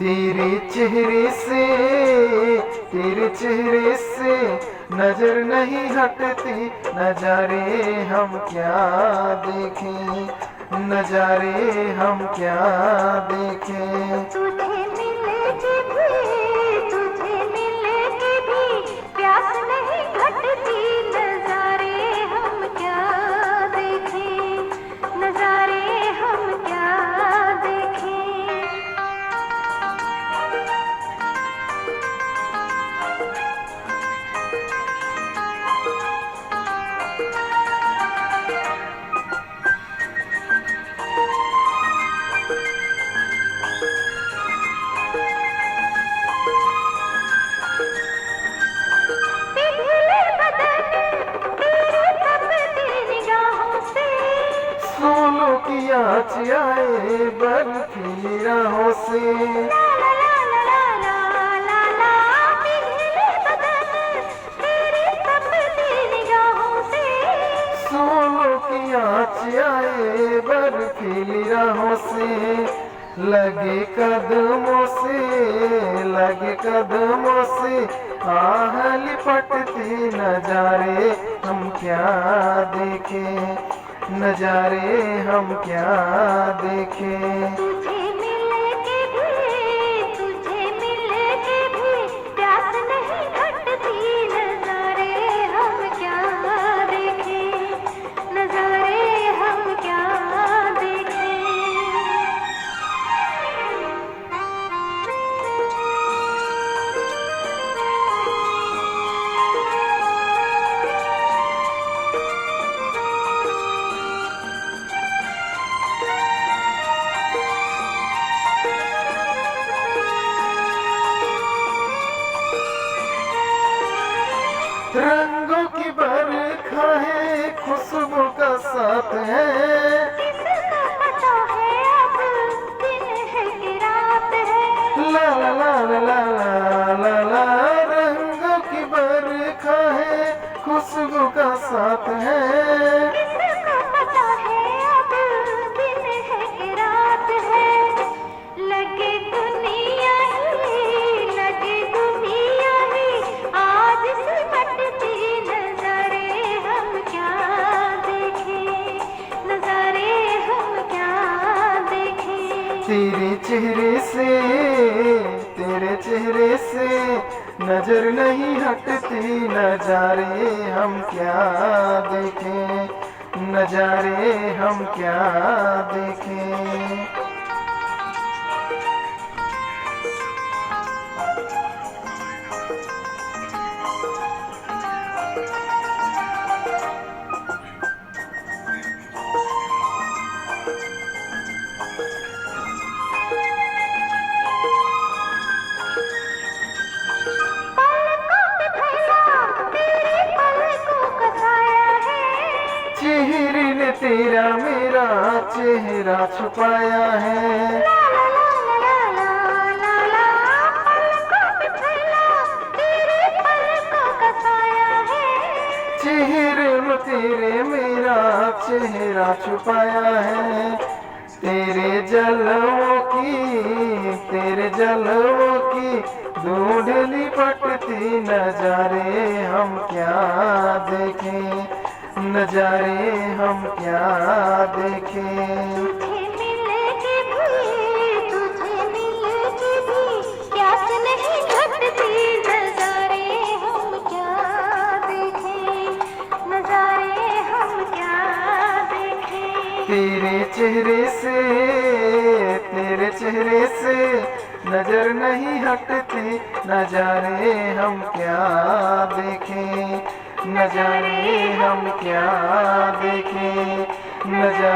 तेरे चेहरे से तेरे चेहरे से नजर नहीं हटती, नजारे हम क्या देखें, नजारे हम क्या देखें। तुझे मिले के भी, तुझे मिले के भी प्यास नहीं घटती, नजारे हम क्या देखें, नजारे हम क्या देखें। पिघले बदन तेरे तपती निगाहों से, फूलों की आँच आए बर्फीली राहों से। ला ला ला ला ला ला ला, पिघले बदन तेरे तपती निगाहों से। फूलों की आँच आए बर्फीली राहों से। लगे कदमों से, लगे कदमों से आह लिपटती, नजारे हम क्या देखें, नजारे हम क्या देखें। तुझे मिले के भी, तुझे मिले के भी प्यास नहीं घटती, नजारे हम क्या देखें, नजारे हम क्या देखें। रंगों की बरखा है, खुशबू का साथ है। किसको पता है अब दिन है कि रात है। ला ला ला ला ला ला ला, रंगों की बरखा है, खुशबू का साथ है। किसको पता है अब दिन है कि रात है। लगे दुनिया ही, लगे दुनिया ही आज सिमटती, नजारे हम क्या देखें, नजारे हम क्या देखें। तेरे चेहरे से, तेरे चेहरे से नजर नहीं हटती, नजारे हम क्या देखें, नजारे हम क्या देखें। पलकों पे भैया तेरे पलकों का साया है। चेहरे ने तेरा मेरा चेहरा छुपाया है। ला ला ला ला ला ला ला, पलकों पे भैया तेरे पलकों का साया है। चेहरे में तेरे मेरा चेहरा छुपाया है। तेरे जलवों की, तेरे जलवों की धूंधली पटती, नजारे हम क्या देखें, नजारे हम क्या देखें। तुझे मिले के भी, तुझे मिले के भी प्यास नहीं घटती, नजारे हम क्या देखें, नजारे हम क्या देखें। तेरे चेहरे से, तेरे चेहरे से नजर नहीं हटती, नजारे हम क्या देखें, नजारे हम क्या देखें, नजारे